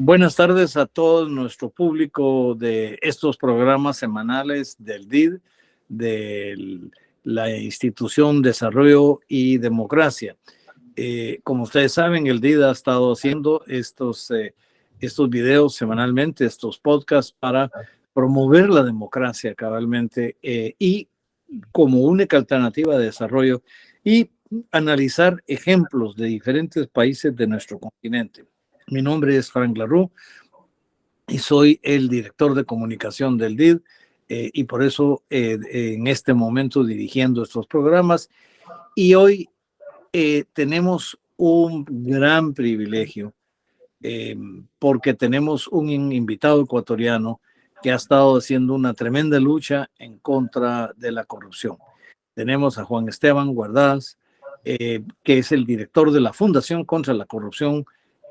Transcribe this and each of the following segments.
Buenas tardes a todo nuestro público de estos programas semanales del DID, de la Institución Desarrollo y Democracia. Como ustedes saben, el DID ha estado haciendo estos videos semanalmente, estos podcasts para promover la democracia cabalmente y como única alternativa de desarrollo y analizar ejemplos de diferentes países de nuestro continente. Mi nombre es Frank Larue y soy el director de comunicación del DID y por eso en este momento dirigiendo estos programas. Y hoy tenemos un gran privilegio porque tenemos un invitado ecuatoriano que ha estado haciendo una tremenda lucha en contra de la corrupción. Tenemos a Juan Esteban Guardás, que es el director de la Fundación contra la Corrupción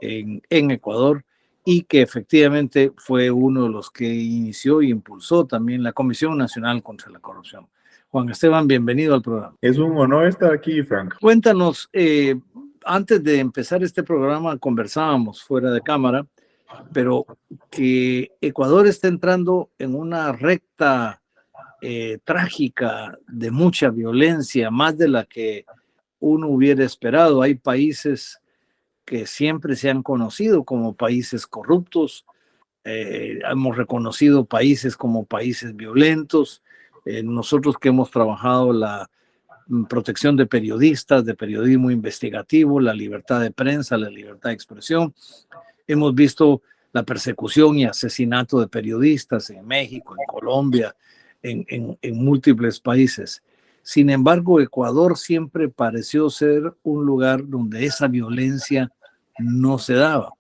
en Ecuador y que efectivamente fue uno de los que inició y impulsó también la Comisión Nacional contra la Corrupción. Juan Esteban, bienvenido al programa. Es un honor estar aquí, Frank. Cuéntanos, antes de empezar este programa conversábamos fuera de cámara, pero que Ecuador está entrando en una recta trágica de mucha violencia, más de la que uno hubiera esperado. Hay países que siempre se han conocido como países corruptos, hemos reconocido países como países violentos, nosotros que hemos trabajado la protección de periodistas, de periodismo investigativo, la libertad de prensa, la libertad de expresión. Hemos visto la persecución y asesinato de periodistas en México, en Colombia, en múltiples países. Sin embargo, Ecuador siempre pareció ser un lugar donde esa violencia no se daba.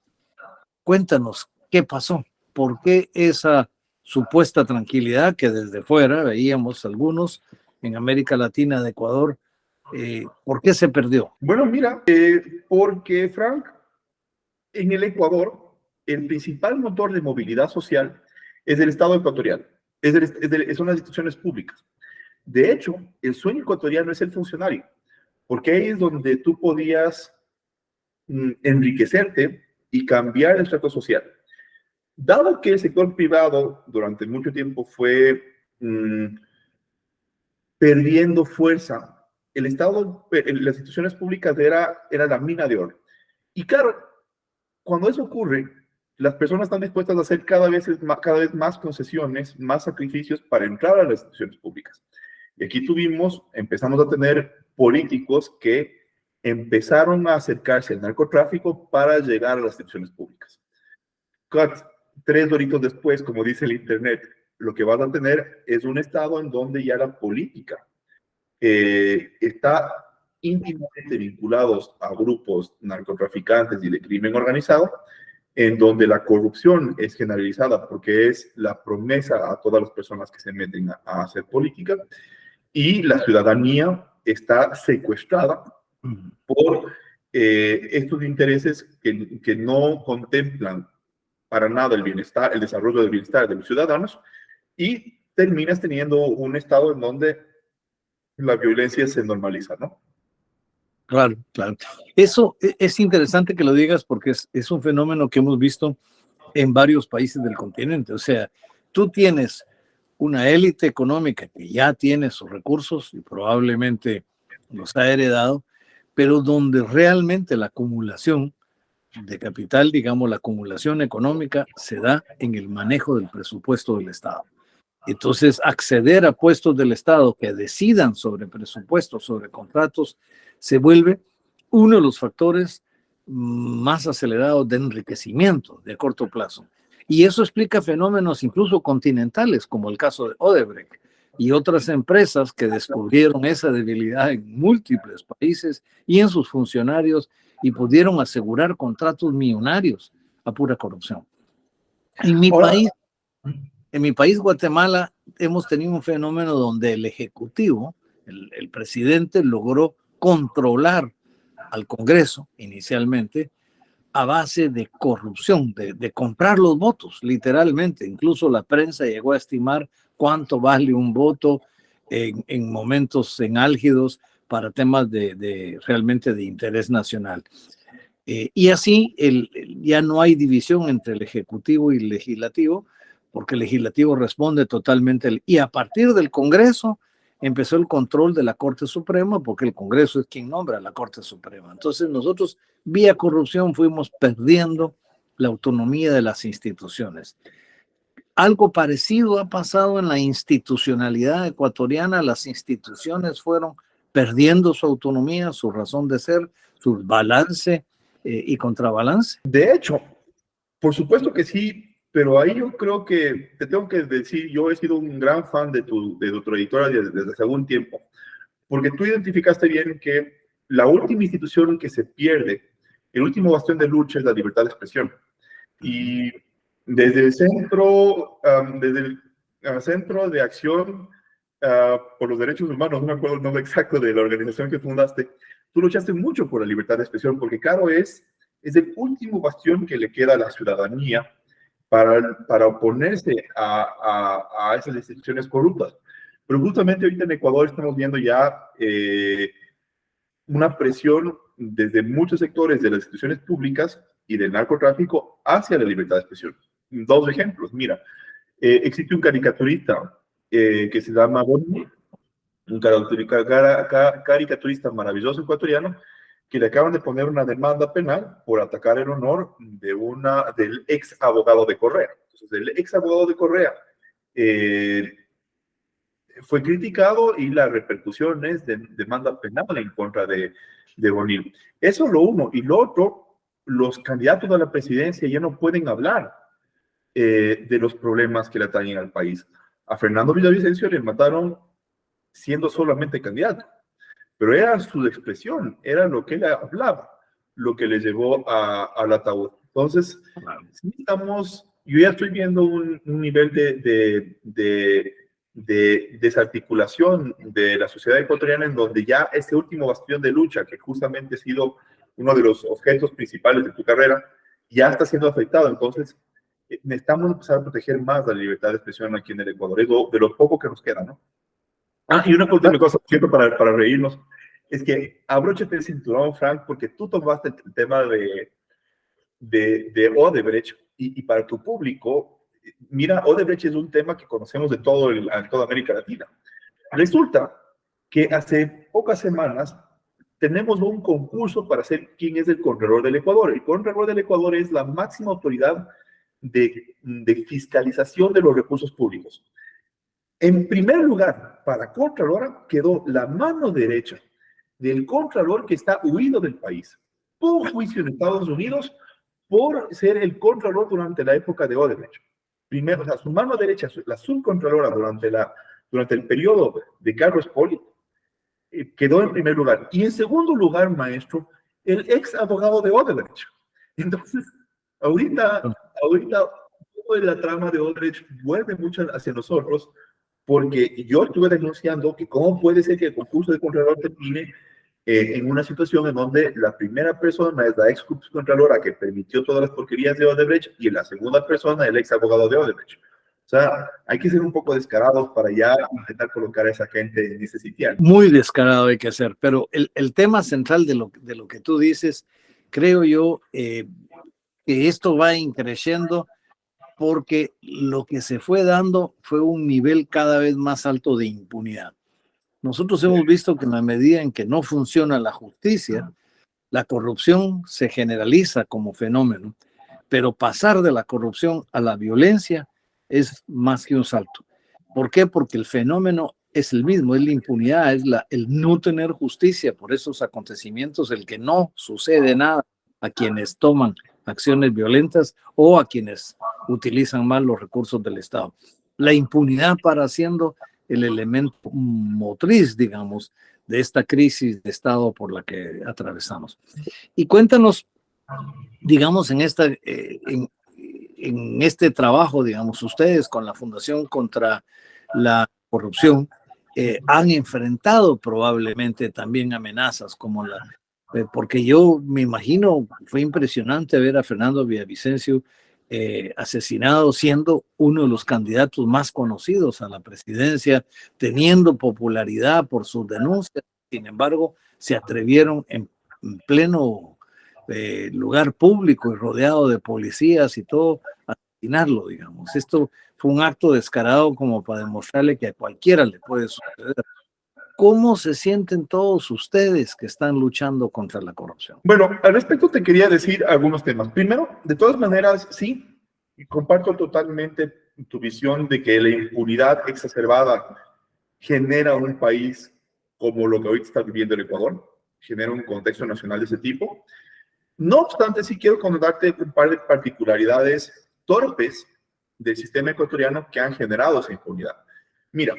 Cuéntanos, ¿qué pasó? ¿Por qué esa supuesta tranquilidad que desde fuera veíamos algunos en América Latina de Ecuador, ¿por qué se perdió? Bueno, mira, porque, Frank, en el Ecuador, el principal motor de movilidad social es el Estado ecuatoriano, son las instituciones públicas. De hecho, el sueño ecuatoriano es el funcionario, porque ahí es donde tú podías enriquecerte y cambiar el estrato social. Dado que el sector privado durante mucho tiempo fue perdiendo fuerza, el Estado, las instituciones públicas era la mina de oro. Y claro, cuando eso ocurre, las personas están dispuestas a hacer cada vez más concesiones, más sacrificios para entrar a las instituciones públicas. Y aquí empezamos a tener políticos que empezaron a acercarse al narcotráfico para llegar a las instituciones públicas. 3 doritos después, como dice el Internet, lo que vas a tener es un estado en donde ya la política está íntimamente vinculados a grupos narcotraficantes y de crimen organizado, en donde la corrupción es generalizada porque es la promesa a todas las personas que se meten a hacer política, y la ciudadanía está secuestrada por estos intereses que no contemplan para nada el bienestar, el desarrollo del bienestar de los ciudadanos, y terminas teniendo un estado en donde la violencia se normaliza, ¿no? Claro, claro. Eso es interesante que lo digas porque es un fenómeno que hemos visto en varios países del continente. O sea, tú tienes una élite económica que ya tiene sus recursos y probablemente los ha heredado, pero donde realmente la acumulación de capital, digamos, la acumulación económica se da en el manejo del presupuesto del Estado. Entonces, acceder a puestos del Estado que decidan sobre presupuestos, sobre contratos, se vuelve uno de los factores más acelerados de enriquecimiento de corto plazo. Y eso explica fenómenos incluso continentales, como el caso de Odebrecht y otras empresas que descubrieron esa debilidad en múltiples países y en sus funcionarios y pudieron asegurar contratos millonarios a pura corrupción. En mi país, Guatemala, hemos tenido un fenómeno donde el Ejecutivo, el presidente, logró controlar al Congreso inicialmente a base de corrupción, de comprar los votos, literalmente. Incluso la prensa llegó a estimar cuánto vale un voto en momentos álgidos para temas realmente de interés nacional. Y así ya no hay división entre el Ejecutivo y el Legislativo, porque el Legislativo responde totalmente, y a partir del Congreso empezó el control de la Corte Suprema, porque el Congreso es quien nombra a la Corte Suprema. Entonces nosotros, vía corrupción, fuimos perdiendo la autonomía de las instituciones. Algo parecido ha pasado en la institucionalidad ecuatoriana. Las instituciones fueron perdiendo su autonomía, su razón de ser, su balance y contrabalance. De hecho, por supuesto que sí, pero ahí yo creo que te tengo que decir, yo he sido un gran fan de tu trayectoria desde hace algún tiempo, porque tú identificaste bien que la última institución que se pierde, el último bastión de lucha es la libertad de expresión. Y desde el centro, centro de acción por los derechos humanos, no me acuerdo el nombre exacto de la organización que fundaste, tú luchaste mucho por la libertad de expresión, porque claro, es el último bastión que le queda a la ciudadanía para oponerse a esas instituciones corruptas. Pero justamente ahorita en Ecuador estamos viendo ya una presión desde muchos sectores de las instituciones públicas y del narcotráfico hacia la libertad de expresión. Dos ejemplos, mira, existe un caricaturista que se llama Boni, un caricaturista maravilloso ecuatoriano, que le acaban de poner una demanda penal por atacar el honor del ex abogado de Correa. Entonces, el ex abogado de Correa fue criticado y la repercusión es de demanda penal en contra de Bonil. Eso es lo uno. Y lo otro, los candidatos a la presidencia ya no pueden hablar de los problemas que le atañen al país. A Fernando Villavicencio le mataron siendo solamente candidato, pero era su expresión, era lo que él hablaba, lo que le llevó al ataúd. Entonces, sí yo ya estoy viendo un nivel de desarticulación de la sociedad ecuatoriana en donde ya este último bastión de lucha, que justamente ha sido uno de los objetos principales de tu carrera, ya está siendo afectado. Entonces, necesitamos empezar a proteger más la libertad de expresión aquí en el Ecuador, es de lo poco que nos queda, ¿no? Y una última cosa, siempre para reírnos, es que abróchate el cinturón, Frank, porque tú tomaste el tema de Odebrecht y para tu público, mira, Odebrecht es un tema que conocemos de toda América Latina. Resulta que hace pocas semanas tenemos un concurso para saber quién es el Contralor del Ecuador. El Contralor del Ecuador es la máxima autoridad de fiscalización de los recursos públicos. En primer lugar, para Contralor quedó la mano derecha del Contralor que está huido del país, por juicio en Estados Unidos, por ser el Contralor durante la época de Odebrecht. Primero, o sea, su mano derecha, la subcontralora durante el periodo de Carlos Poli, quedó en primer lugar. Y en segundo lugar, maestro, el ex abogado de Odebrecht. Entonces, ahorita toda la trama de Odebrecht vuelve mucho hacia nosotros, porque yo estuve denunciando que cómo puede ser que el concurso de Contralor termine en una situación en donde la primera persona es la ex contralora que permitió todas las porquerías de Odebrecht y la segunda persona el ex abogado de Odebrecht. O sea, hay que ser un poco descarados para ya intentar colocar a esa gente en ese sitial. Muy descarado hay que ser, pero el tema central de lo que tú dices, creo yo que esto va increciendo porque lo que se fue dando fue un nivel cada vez más alto de impunidad. Nosotros hemos visto que en la medida en que no funciona la justicia, la corrupción se generaliza como fenómeno, pero pasar de la corrupción a la violencia es más que un salto. ¿Por qué? Porque el fenómeno es el mismo, es la impunidad, es el no tener justicia por esos acontecimientos, el que no sucede nada a quienes toman acciones violentas o a quienes utilizan mal los recursos del Estado. La impunidad para siendo el elemento motriz, digamos, de esta crisis de Estado por la que atravesamos. Y cuéntanos, digamos, en este trabajo, digamos, ustedes con la Fundación contra la Corrupción han enfrentado probablemente también amenazas como porque yo me imagino, fue impresionante ver a Fernando Villavicencio asesinado siendo uno de los candidatos más conocidos a la presidencia, teniendo popularidad por sus denuncias. Sin embargo, se atrevieron en pleno lugar público y rodeado de policías y todo, asesinarlo, digamos. Esto fue un acto descarado como para demostrarle que a cualquiera le puede suceder. ¿Cómo se sienten todos ustedes que están luchando contra la corrupción? Bueno, al respecto te quería decir algunos temas. Primero, de todas maneras, sí, comparto totalmente tu visión de que la impunidad exacerbada genera un país como lo que hoy está viviendo el Ecuador, genera un contexto nacional de ese tipo. No obstante, sí quiero contarte un par de particularidades torpes del sistema ecuatoriano que han generado esa impunidad. Mira,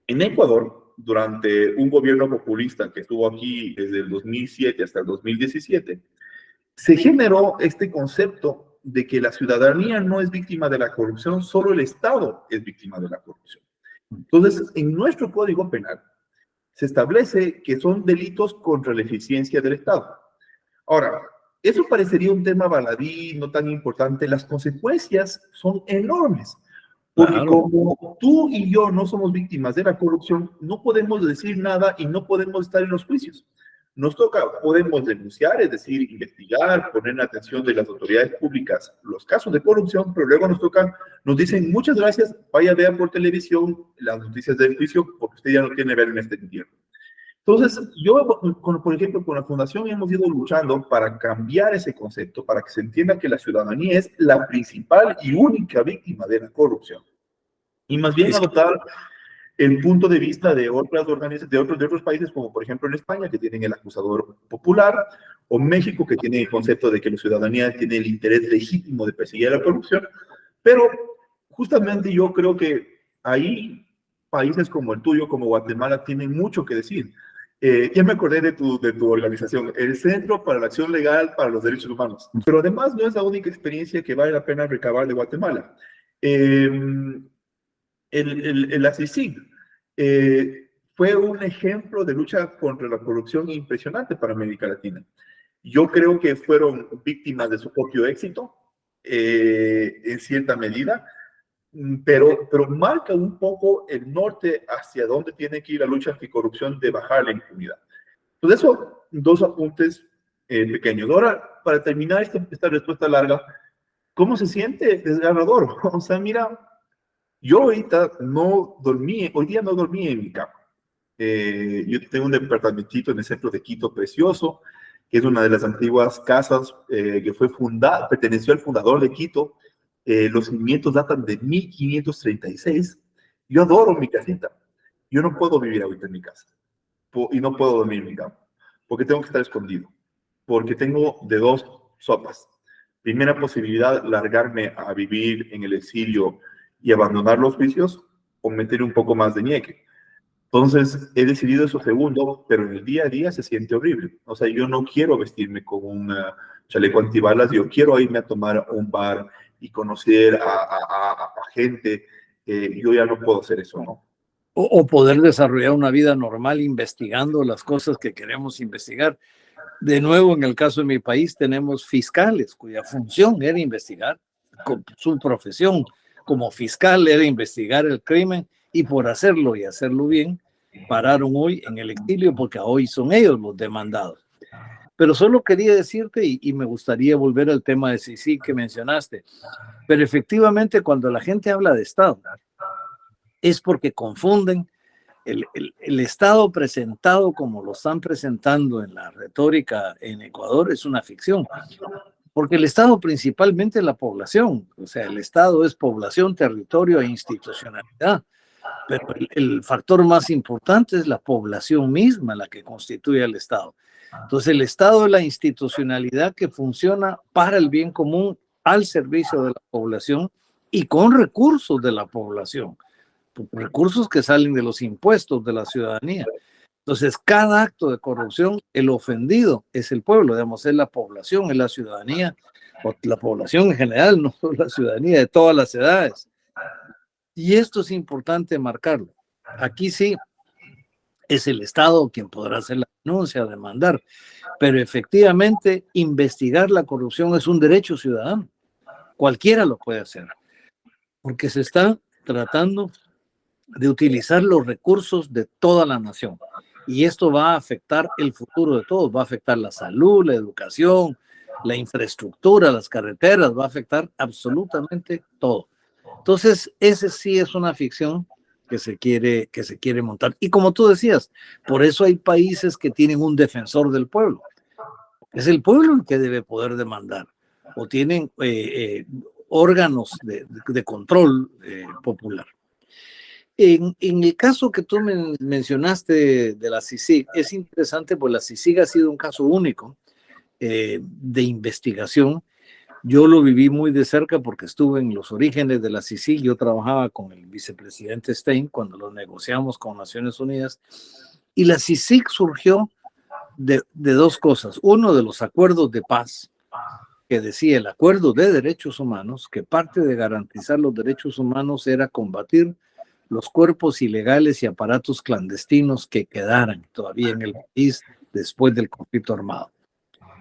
en Ecuador, durante un gobierno populista que estuvo aquí desde el 2007 hasta el 2017, se generó este concepto de que la ciudadanía no es víctima de la corrupción, solo el Estado es víctima de la corrupción. Entonces, en nuestro Código Penal se establece que son delitos contra la eficiencia del Estado. Ahora, eso parecería un tema baladí, no tan importante. Las consecuencias son enormes. Porque Claro. como tú y yo no somos víctimas de la corrupción, no podemos decir nada y no podemos estar en los juicios. Nos toca, podemos denunciar, es decir, investigar, poner en atención de las autoridades públicas los casos de corrupción, pero luego nos toca, nos dicen muchas gracias, vaya a ver por televisión las noticias del juicio porque usted ya no tiene ver en este entierro. Entonces, yo, por ejemplo, con la Fundación hemos ido luchando para cambiar ese concepto, para que se entienda que la ciudadanía es la principal y única víctima de la corrupción. Y más bien adoptar el punto de vista de otras organizaciones, de otros países, como por ejemplo en España, que tienen el acusador popular, o México, que tiene el concepto de que la ciudadanía tiene el interés legítimo de perseguir la corrupción. Pero justamente yo creo que ahí países como el tuyo, como Guatemala, tienen mucho que decir. Ya me acordé de tu organización, el Centro para la Acción Legal para los Derechos Humanos. Pero además no es la única experiencia que vale la pena recabar de Guatemala. El ACICIG fue un ejemplo de lucha contra la corrupción impresionante para América Latina. Yo creo que fueron víctimas de su propio éxito, en cierta medida, pero marca un poco el norte hacia dónde tiene que ir la lucha anticorrupción de bajar la impunidad. Entonces, eso, dos apuntes pequeños. Ahora, para terminar esta respuesta larga, ¿cómo se siente desgarrador? O sea, mira, yo ahorita no dormí, hoy día no dormí en mi cama. Yo tengo un departamentito en el centro de Quito precioso, que es una de las antiguas casas que fue fundada, perteneció al fundador de Quito. Los cimientos datan de 1536. Yo adoro mi casita. Yo no puedo vivir ahorita en mi casa y no puedo dormir en mi cama porque tengo que estar escondido, porque tengo de dos sopas. Primera posibilidad, largarme a vivir en el exilio y abandonar los juicios, o meter un poco más de ñeque. Entonces, he decidido eso segundo, pero en el día a día se siente horrible. O sea, yo no quiero vestirme con un chaleco antibalas, yo quiero irme a tomar a un bar y conocer a gente. Yo ya no puedo hacer eso, ¿no? O poder desarrollar una vida normal investigando las cosas que queremos investigar. De nuevo, en el caso de mi país, tenemos fiscales cuya función era investigar, su profesión como fiscal era investigar el crimen, y por hacerlo y hacerlo bien, pararon hoy en el exilio porque hoy son ellos los demandados. Pero solo quería decirte, y me gustaría volver al tema de CICIG que mencionaste, pero efectivamente cuando la gente habla de Estado, es porque confunden el Estado presentado como lo están presentando en la retórica en Ecuador es una ficción, porque el Estado principalmente es la población, o sea, el Estado es población, territorio e institucionalidad, pero el factor más importante es la población misma, la que constituye el Estado. Entonces, el Estado es la institucionalidad que funciona para el bien común, al servicio de la población y con recursos de la población, recursos que salen de los impuestos de la ciudadanía. Entonces, cada acto de corrupción, el ofendido es el pueblo, digamos, es la población, es la ciudadanía, o la población en general, no solo la ciudadanía de todas las edades. Y esto es importante marcarlo. Aquí sí es el Estado quien podrá hacer la denuncia, demandar, pero efectivamente investigar la corrupción es un derecho ciudadano. Cualquiera lo puede hacer, porque se está tratando de utilizar los recursos de toda la nación. Y esto va a afectar el futuro de todos, va a afectar la salud, la educación, la infraestructura, las carreteras, va a afectar absolutamente todo. Entonces, ese sí es una ficción que se quiere montar. Y como tú decías, por eso hay países que tienen un defensor del pueblo. Es el pueblo el que debe poder demandar. O tienen órganos de control popular. En el caso que tú mencionaste de la CICIG, es interesante, pues la CICIG ha sido un caso único de investigación. Yo lo viví muy de cerca porque estuve en los orígenes de la CICIG. Yo trabajaba con el vicepresidente Stein cuando lo negociamos con Naciones Unidas. Y la CICIG surgió de dos cosas. Uno, de los acuerdos de paz, que decía el acuerdo de derechos humanos, que parte de garantizar los derechos humanos era combatir los cuerpos ilegales y aparatos clandestinos que quedaran todavía en el país después del conflicto armado.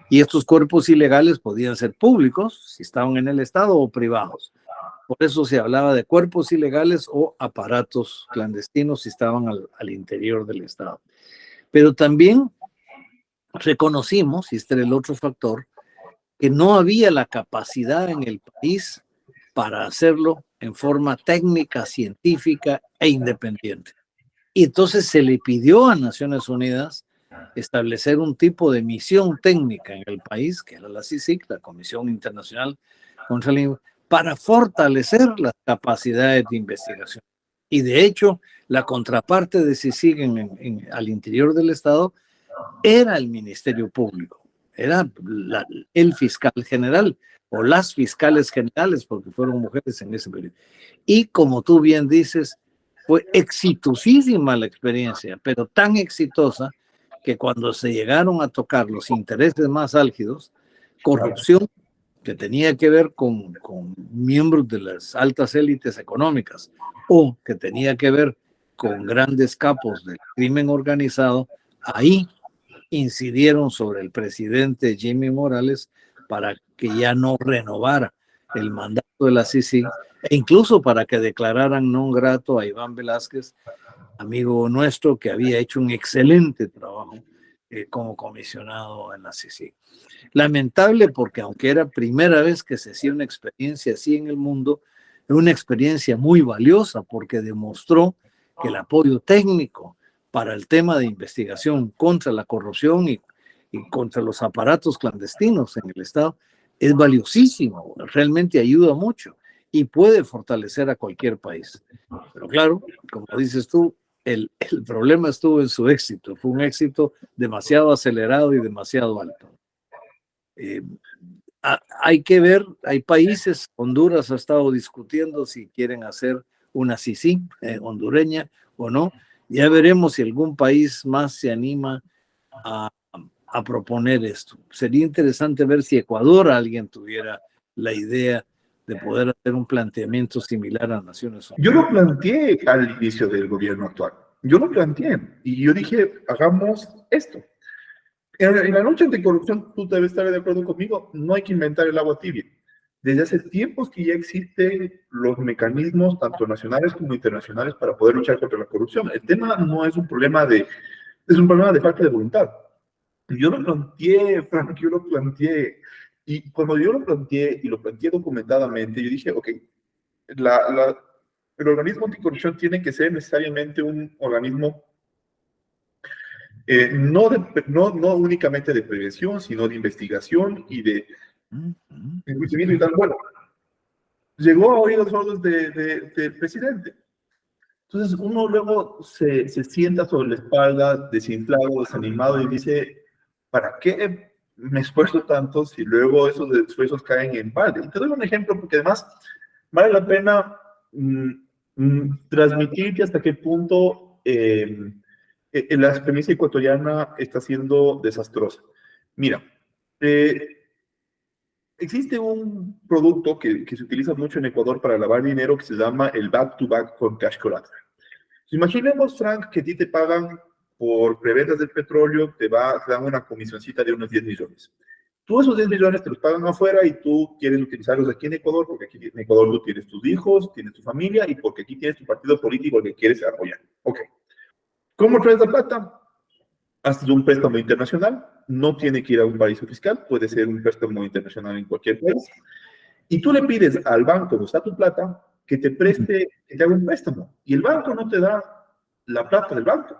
Y estos cuerpos ilegales podían ser públicos, si estaban en el Estado, o privados. Por eso se hablaba de cuerpos ilegales o aparatos clandestinos si estaban al interior del Estado. Pero también reconocimos, y este era el otro factor, que no había la capacidad en el país para hacerlo en forma técnica, científica e independiente. Y entonces se le pidió a Naciones Unidas establecer un tipo de misión técnica en el país, que era la CICIG, la Comisión Internacional contra la para fortalecer las capacidades de investigación. Y de hecho, la contraparte de CICIG al interior del Estado era el Ministerio Público, era el fiscal general o las fiscales generales, porque fueron mujeres en ese periodo. Y como tú bien dices, fue exitosísima la experiencia, pero tan exitosa que cuando se llegaron a tocar los intereses más álgidos, corrupción que tenía que ver con miembros de las altas élites económicas o que tenía que ver con grandes capos del crimen organizado, ahí incidieron sobre el presidente Jimmy Morales para que ya no renovara el mandato de la CICIG e incluso para que declararan non grato a Iván Velázquez, amigo nuestro que había hecho un excelente trabajo como comisionado en la CICIG. Lamentable porque aunque era primera vez que se hacía una experiencia así en el mundo, es una experiencia muy valiosa porque demostró que el apoyo técnico para el tema de investigación contra la corrupción y contra los aparatos clandestinos en el Estado es valiosísimo, realmente ayuda mucho y puede fortalecer a cualquier país. Pero claro, como dices tú, el problema estuvo en su éxito, fue un éxito demasiado acelerado y demasiado alto. Hay que ver, hay países, Honduras ha estado discutiendo si quieren hacer una CICIG hondureña o no. Ya veremos si algún país más se anima a proponer esto. Sería interesante ver si Ecuador alguien tuviera la idea de poder hacer un planteamiento similar a Naciones Unidas. Yo lo planteé al inicio del gobierno actual. Yo lo planteé y yo dije, hagamos esto. En la lucha anticorrupción, tú debes estar de acuerdo conmigo, no hay que inventar el agua tibia. Desde hace tiempos que ya existen los mecanismos, tanto nacionales como internacionales, para poder luchar contra la corrupción. El tema no es un problema es un problema de falta de voluntad. Yo lo planteé, Frank, yo lo planteé. Y cuando yo lo planteé, y lo planteé documentadamente, yo dije, ok, el organismo anticorrupción tiene que ser necesariamente un organismo no únicamente de prevención, sino de investigación y de enjuiciamiento y tal. Bueno, llegó a oídos sordos del presidente. Entonces uno luego se sienta sobre la espalda, desinflado, desanimado y dice, ¿para qué me esfuerzo tanto si luego esos esfuerzos caen en balde? Y te doy un ejemplo porque además vale la pena transmitirte hasta qué punto la experiencia ecuatoriana está siendo desastrosa. Mira, existe un producto que se utiliza mucho en Ecuador para lavar dinero que se llama el back-to-back con cash collateral. Imaginemos, Frank, que a ti te pagan por preventas del petróleo, te dan una comisioncita de unos 10 millones. Tú esos 10 millones te los pagan afuera y tú quieres utilizarlos aquí en Ecuador porque aquí en Ecuador tú tienes tus hijos, tienes tu familia y porque aquí tienes tu partido político que quieres apoyar. Ok. ¿Cómo traes la plata? haces un préstamo internacional, no tiene que ir a un paraíso fiscal, puede ser un préstamo internacional en cualquier país, y tú le pides al banco donde está tu plata que te preste, que te haga un préstamo, y el banco no te da la plata del banco,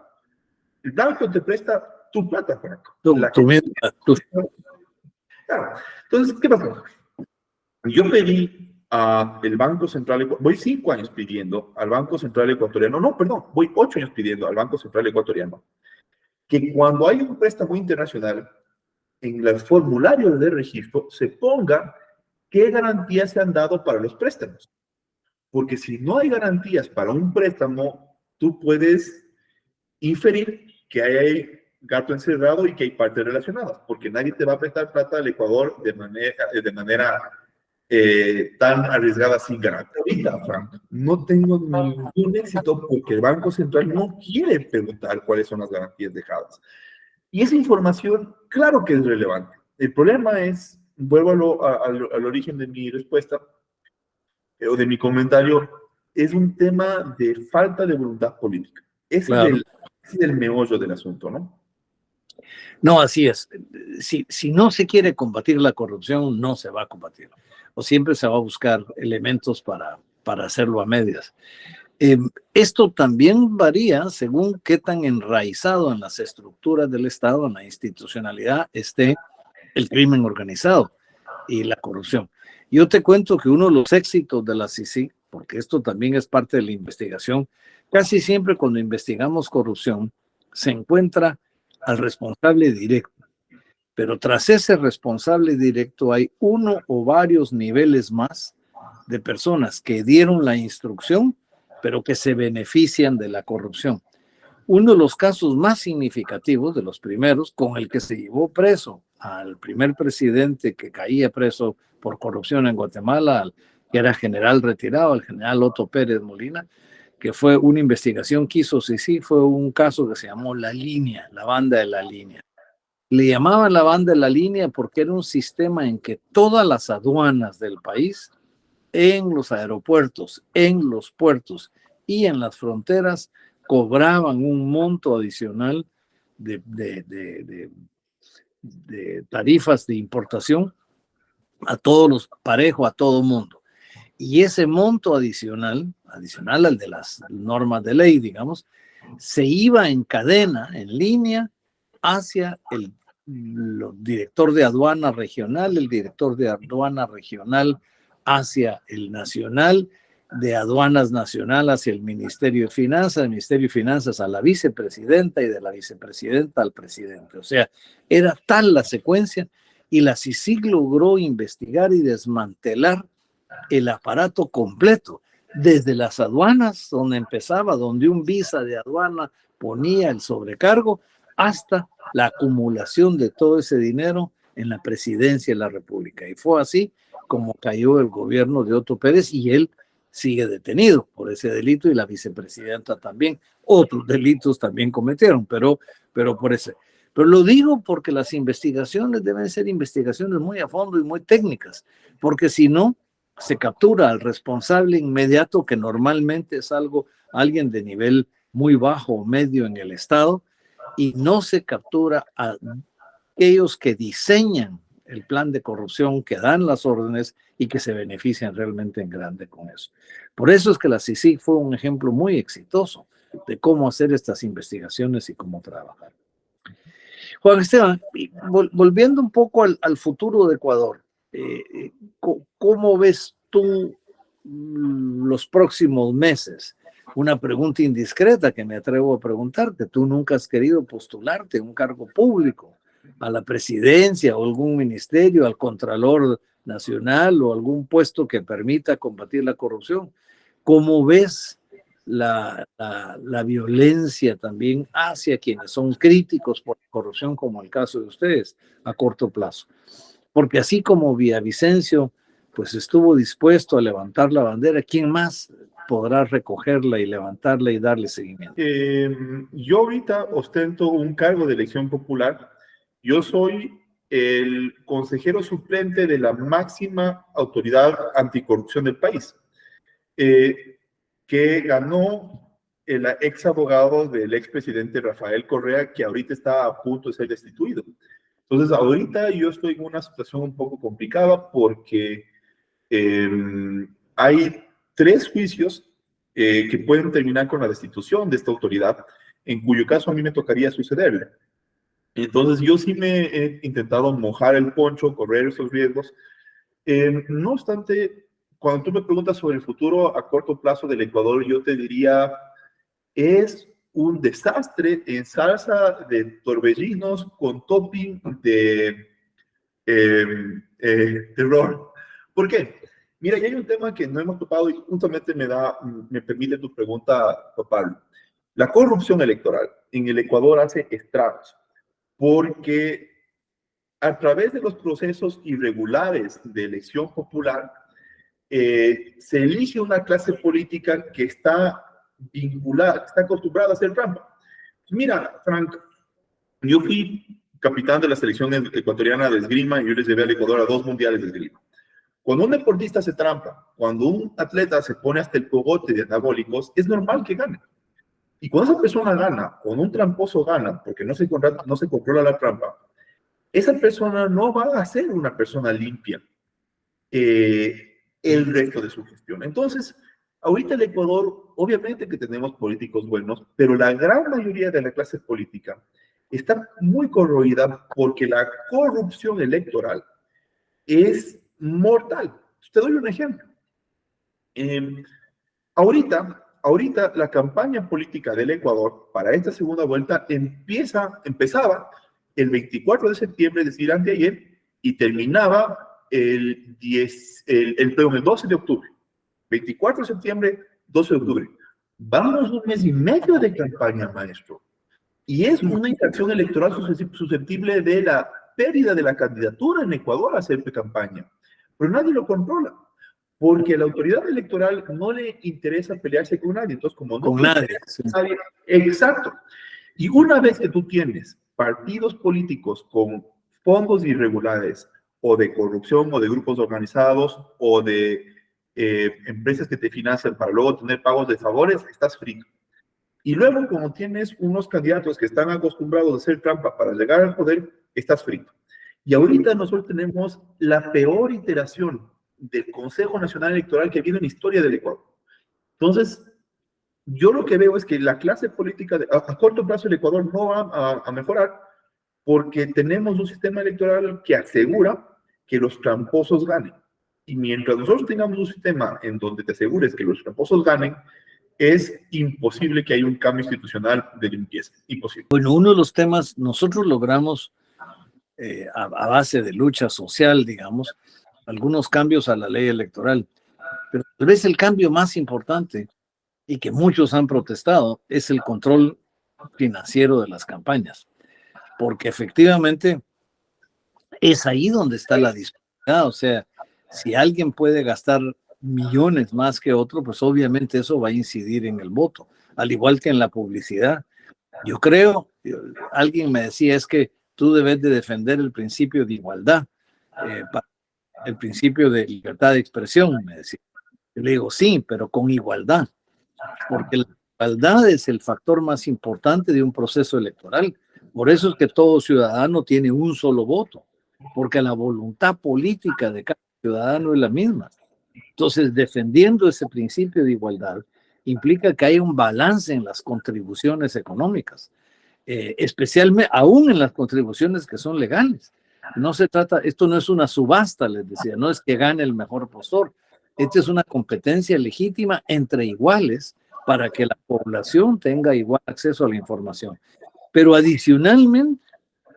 el banco te presta tu plata, Franco. Claro. Entonces, ¿qué pasó? Yo pedí al Banco Central, voy 5 años pidiendo al Banco Central Ecuatoriano, no, perdón, voy 8 años pidiendo al Banco Central Ecuatoriano que cuando hay un préstamo internacional, en los formularios de registro se ponga qué garantías se han dado para los préstamos. Porque si no hay garantías para un préstamo, tú puedes inferir que hay gato encerrado y que hay partes relacionadas, porque nadie te va a prestar plata al Ecuador de manera tan arriesgada sin garantía. Ahorita, Frank, no tengo ningún éxito porque el Banco Central no quiere preguntar cuáles son las garantías dejadas. Y esa información, claro que es relevante. El problema es, vuelvo al origen de mi respuesta, o de mi comentario, es un tema de falta de voluntad política. Ese es el meollo del asunto, ¿no? No, así es. Si no se quiere combatir la corrupción, no se va a combatir. O siempre se va a buscar elementos para hacerlo a medias. Esto también varía según qué tan enraizado en las estructuras del Estado, en la institucionalidad, esté el crimen organizado y la corrupción. Yo te cuento que uno de los éxitos de la CICIG, porque esto también es parte de la investigación, casi siempre cuando investigamos corrupción, se encuentra al responsable directo. Pero tras ese responsable directo hay uno o varios niveles más de personas que dieron la instrucción, pero que se benefician de la corrupción. Uno de los casos más significativos, de los primeros, con el que se llevó preso al primer presidente que caía preso por corrupción en Guatemala, que era general retirado, el general Otto Pérez Molina, que fue una investigación que hizo CICIG, fue un caso que se llamó La Línea, la banda de La Línea. Le llamaban la banda de La Línea porque era un sistema en que todas las aduanas del país, en los aeropuertos, en los puertos y en las fronteras, cobraban un monto adicional de tarifas de importación a todos los parejos, a todo mundo. Y ese monto adicional al de las normas de ley, digamos, se iba en cadena, en línea, hacia el director de aduana regional, el director de aduana regional hacia el nacional, de aduanas nacional hacia el Ministerio de Finanzas, el Ministerio de Finanzas a la vicepresidenta y de la vicepresidenta al presidente. O sea, era tal la secuencia y la CICIG logró investigar y desmantelar el aparato completo, desde las aduanas, donde empezaba, donde un visa de aduana ponía el sobrecargo, hasta la acumulación de todo ese dinero en la presidencia de la República. Y fue así como cayó el gobierno de Otto Pérez y él sigue detenido por ese delito y la vicepresidenta también. Otros delitos también cometieron, pero por ese. Pero lo digo porque las investigaciones deben ser investigaciones muy a fondo y muy técnicas, porque si no, se captura al responsable inmediato, que normalmente es alguien de nivel muy bajo o medio en el Estado, y no se captura a aquellos que diseñan el plan de corrupción, que dan las órdenes y que se benefician realmente en grande con eso. Por eso es que la CICIG fue un ejemplo muy exitoso de cómo hacer estas investigaciones y cómo trabajar. Juan Esteban, volviendo un poco al futuro de Ecuador, ¿cómo ves tú los próximos meses? Una pregunta indiscreta que me atrevo a preguntarte. ¿Tú nunca has querido postularte a un cargo público, a la presidencia o algún ministerio, al Contralor Nacional o algún puesto que permita combatir la corrupción? ¿Cómo ves la violencia también hacia quienes son críticos por la corrupción, como el caso de ustedes, a corto plazo? Porque así como Villavicencio pues estuvo dispuesto a levantar la bandera, ¿quién más podrá recogerla y levantarla y darle seguimiento? Yo ahorita ostento un cargo de elección popular. Yo soy el consejero suplente de la máxima autoridad anticorrupción del país, que ganó el ex abogado del expresidente Rafael Correa, que ahorita está a punto de ser destituido. Entonces, ahorita yo estoy en una situación un poco complicada porque hay 3 juicios que pueden terminar con la destitución de esta autoridad, en cuyo caso a mí me tocaría sucederle. Entonces, yo sí me he intentado mojar el poncho, correr esos riesgos. No obstante, cuando tú me preguntas sobre el futuro a corto plazo del Ecuador, yo te diría, es un desastre en salsa de torbellinos con topping de terror. ¿Por qué? Mira, y hay un tema que no hemos topado y justamente me permite tu pregunta, Pablo. La corrupción electoral en el Ecuador hace estragos porque a través de los procesos irregulares de elección popular se elige una clase política que está vinculada, está acostumbrada a hacer trampa. Mira, Frank, yo fui capitán de la selección ecuatoriana de esgrima y yo les llevé al Ecuador a 2 mundiales de esgrima. Cuando un deportista hace trampa, cuando un atleta se pone hasta el cogote de anabólicos, es normal que gane. Y cuando esa persona gana, cuando un tramposo gana, porque no se controla la trampa, esa persona no va a ser una persona limpia el resto de su gestión. Entonces, ahorita el Ecuador, obviamente que tenemos políticos buenos, pero la gran mayoría de la clase política está muy corroída porque la corrupción electoral es mortal. Te doy un ejemplo. Ahorita la campaña política del Ecuador para esta segunda vuelta empezaba el 24 de septiembre, es decir, anteayer, y terminaba el 12 de octubre. 24 de septiembre, 12 de octubre. Vamos 1 mes y medio de campaña, maestro. Y es una infracción electoral susceptible de la pérdida de la candidatura en Ecuador a hacer campaña. Pero nadie lo controla, porque a la autoridad electoral no le interesa pelearse con nadie. Entonces, como no con nadie. Sí. Exacto. Y una vez que tú tienes partidos políticos con fondos irregulares, o de corrupción, o de grupos organizados, o de empresas que te financian para luego tener pagos de favores, estás frito. Y luego, como tienes unos candidatos que están acostumbrados a hacer trampa para llegar al poder, estás frito. Y ahorita nosotros tenemos la peor iteración del Consejo Nacional Electoral que ha habido en la historia del Ecuador. Entonces, yo lo que veo es que la clase política a corto plazo del Ecuador no va a mejorar porque tenemos un sistema electoral que asegura que los tramposos ganen. Y mientras nosotros tengamos un sistema en donde te asegures que los tramposos ganen, es imposible que haya un cambio institucional de limpieza. Imposible. Bueno, uno de los temas, nosotros logramos, a base de lucha social, digamos, algunos cambios a la ley electoral. Pero tal vez el cambio más importante y que muchos han protestado es el control financiero de las campañas. Porque efectivamente es ahí donde está la disparidad. O sea, si alguien puede gastar millones más que otro, pues obviamente eso va a incidir en el voto, al igual que en la publicidad. Yo creo, alguien me decía, es que tú debes de defender el principio de igualdad, el principio de libertad de expresión, me decía. Yo le digo, sí, pero con igualdad, porque la igualdad es el factor más importante de un proceso electoral. Por eso es que todo ciudadano tiene un solo voto, porque la voluntad política de cada ciudadano es la misma. Entonces, defendiendo ese principio de igualdad implica que haya un balance en las contribuciones económicas, especialmente aún en las contribuciones que son legales. No se trata, esto no es una subasta, les decía, no es que gane el mejor postor. Esta es una competencia legítima entre iguales para que la población tenga igual acceso a la información. Pero adicionalmente,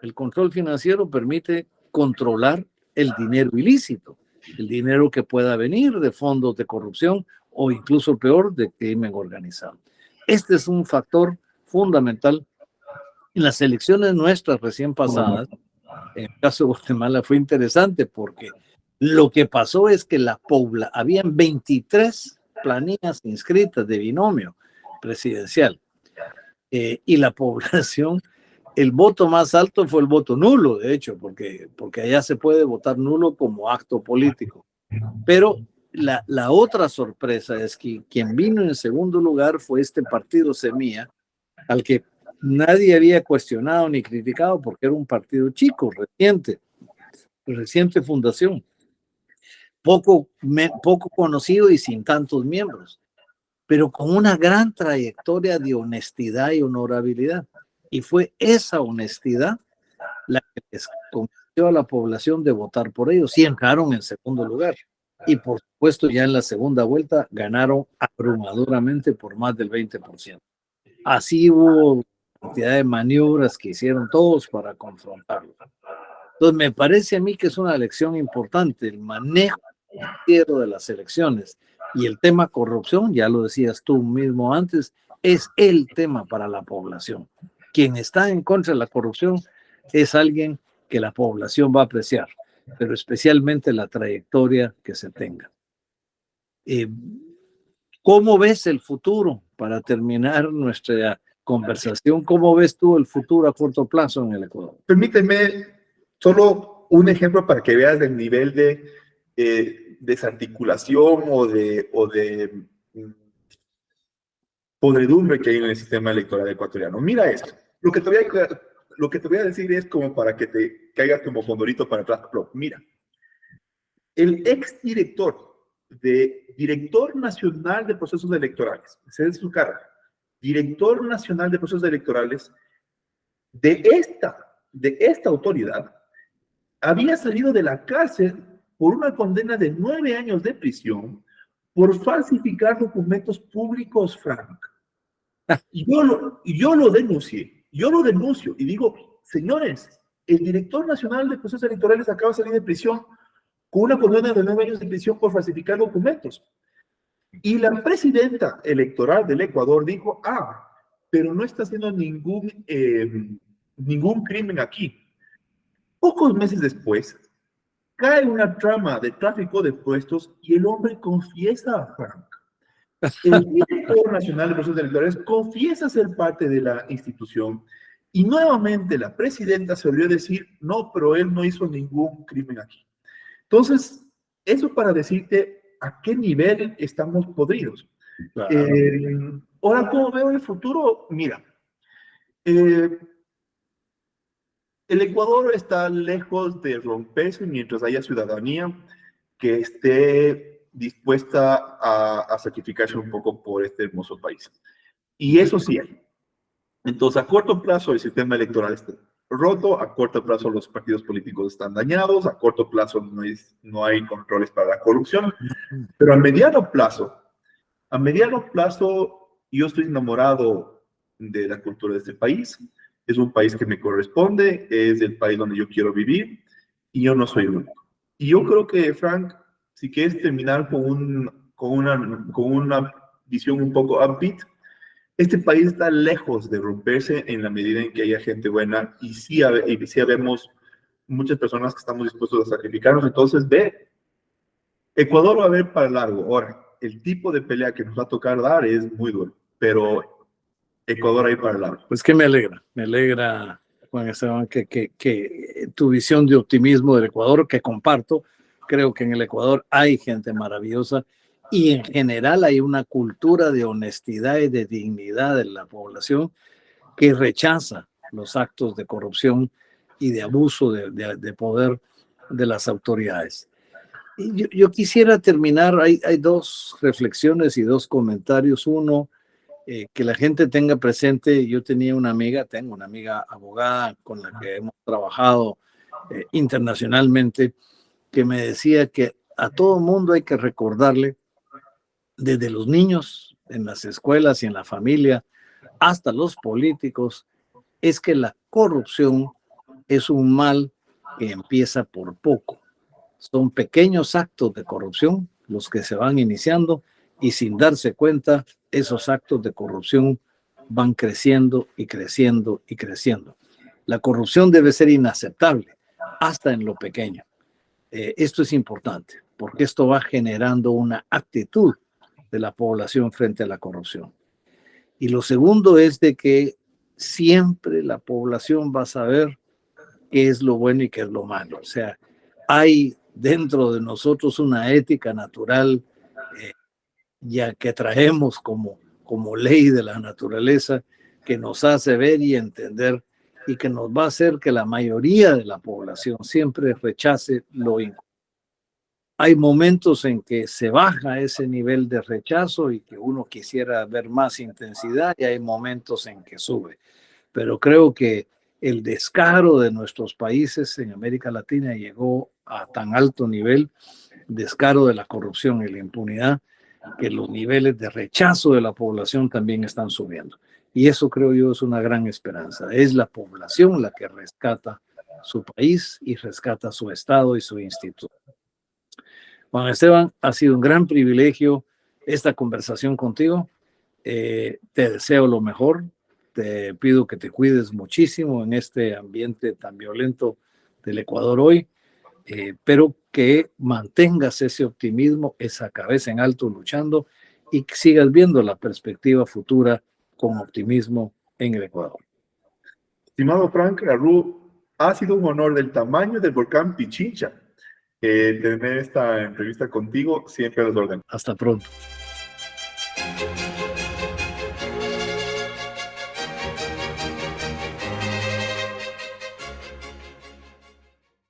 el control financiero permite controlar el dinero ilícito, el dinero que pueda venir de fondos de corrupción o incluso peor, de crimen organizado. Este es un factor fundamental. En las elecciones nuestras recién pasadas, en el caso de Guatemala fue interesante porque lo que pasó es que habían 23 planillas inscritas de binomio presidencial y la población, el voto más alto fue el voto nulo, de hecho, porque allá se puede votar nulo como acto político. Pero la otra sorpresa es que quien vino en segundo lugar fue este partido Semilla, al que nadie había cuestionado ni criticado porque era un partido chico, reciente fundación, poco conocido y sin tantos miembros, pero con una gran trayectoria de honestidad y honorabilidad. Y fue esa honestidad la que les convenció a la población de votar por ellos. Sí entraron en segundo lugar. Y por supuesto, ya en la segunda vuelta ganaron abrumadoramente por más del 20%. Así hubo cantidad de maniobras que hicieron todos para confrontarlo. Entonces, me parece a mí que es una lección importante, el manejo de las elecciones y el tema corrupción, ya lo decías tú mismo antes, es el tema para la población. Quien está en contra de la corrupción es alguien que la población va a apreciar, pero especialmente la trayectoria que se tenga. ¿Cómo ves el futuro? Para terminar nuestra conversación, ¿cómo ves tú el futuro a corto plazo en el Ecuador? Permíteme solo un ejemplo para que veas el nivel de desarticulación o de podredumbre que hay en el sistema electoral ecuatoriano. Mira esto. Lo que te voy a decir es como para que te caigas como fondorito para atrás. Mira, el exdirector Director Nacional de Procesos Electorales, ese es su cargo, Director Nacional de Procesos Electorales de esta autoridad, había salido de la cárcel por una condena de 9 años de prisión por falsificar documentos públicos, Frank. Y yo lo denuncio y digo, señores, el Director Nacional de Procesos Electorales acaba de salir de prisión con una condena de 9 años de prisión por falsificar documentos. Y la presidenta electoral del Ecuador dijo, pero no está haciendo ningún crimen aquí. Pocos meses después, cae una trama de tráfico de puestos y el hombre confiesa, Frank. El Director Nacional de Procesos Electorales confiesa ser parte de la institución y nuevamente la presidenta se volvió a decir, no, pero él no hizo ningún crimen aquí. Entonces, eso para decirte a qué nivel estamos podridos. Claro. Ahora, ¿cómo veo el futuro? Mira, el Ecuador está lejos de romperse mientras haya ciudadanía que esté dispuesta a sacrificarse un poco por este hermoso país. Y eso sí hay. Entonces, a corto plazo el sistema electoral está roto, a corto plazo los partidos políticos están dañados, a corto plazo no hay controles para la corrupción, pero a mediano plazo yo estoy enamorado de la cultura de este país, es un país que me corresponde, es el país donde yo quiero vivir y yo no soy el único. Y yo creo que, Frank, si quieres terminar con una visión un poco upbeat, este país está lejos de romperse en la medida en que haya gente buena y sí habemos muchas personas que estamos dispuestos a sacrificarnos. Entonces, Ecuador va a ver para largo. Ahora, el tipo de pelea que nos va a tocar dar es muy duro, pero Ecuador va a ir para largo. Pues que me alegra, Juan Esteban, que tu visión de optimismo del Ecuador, que comparto. Creo que en el Ecuador hay gente maravillosa y en general hay una cultura de honestidad y de dignidad de la población que rechaza los actos de corrupción y de abuso de poder de las autoridades. Y yo quisiera terminar, hay dos reflexiones y dos comentarios. Uno, que la gente tenga presente, yo tengo una amiga abogada con la que hemos trabajado internacionalmente, que me decía que a todo mundo hay que recordarle, desde los niños en las escuelas y en la familia, hasta los políticos, es que la corrupción es un mal que empieza por poco. Son pequeños actos de corrupción los que se van iniciando y sin darse cuenta, esos actos de corrupción van creciendo y creciendo y creciendo. La corrupción debe ser inaceptable, hasta en lo pequeño. Esto es importante, porque esto va generando una actitud de la población frente a la corrupción. Y lo segundo es de que siempre la población va a saber qué es lo bueno y qué es lo malo. O sea, hay dentro de nosotros una ética natural, ya que traemos como ley de la naturaleza, que nos hace ver y entender y que nos va a hacer que la mayoría de la población siempre rechace lo incorrecto. Hay momentos en que se baja ese nivel de rechazo y que uno quisiera ver más intensidad, y hay momentos en que sube. Pero creo que el descaro de nuestros países en América Latina llegó a tan alto nivel, descaro de la corrupción y la impunidad, que los niveles de rechazo de la población también están subiendo. Y eso, creo yo, es una gran esperanza. Es la población la que rescata su país y rescata su Estado y su instituto. Juan Esteban, ha sido un gran privilegio esta conversación contigo. Te deseo lo mejor. Te pido que te cuides muchísimo en este ambiente tan violento del Ecuador hoy, pero que mantengas ese optimismo, esa cabeza en alto luchando, y que sigas viendo la perspectiva futura con optimismo en el Ecuador. Estimado Frank Arru, ha sido un honor del tamaño del volcán Pichincha tener esta entrevista contigo, siempre a las órdenes. Hasta pronto.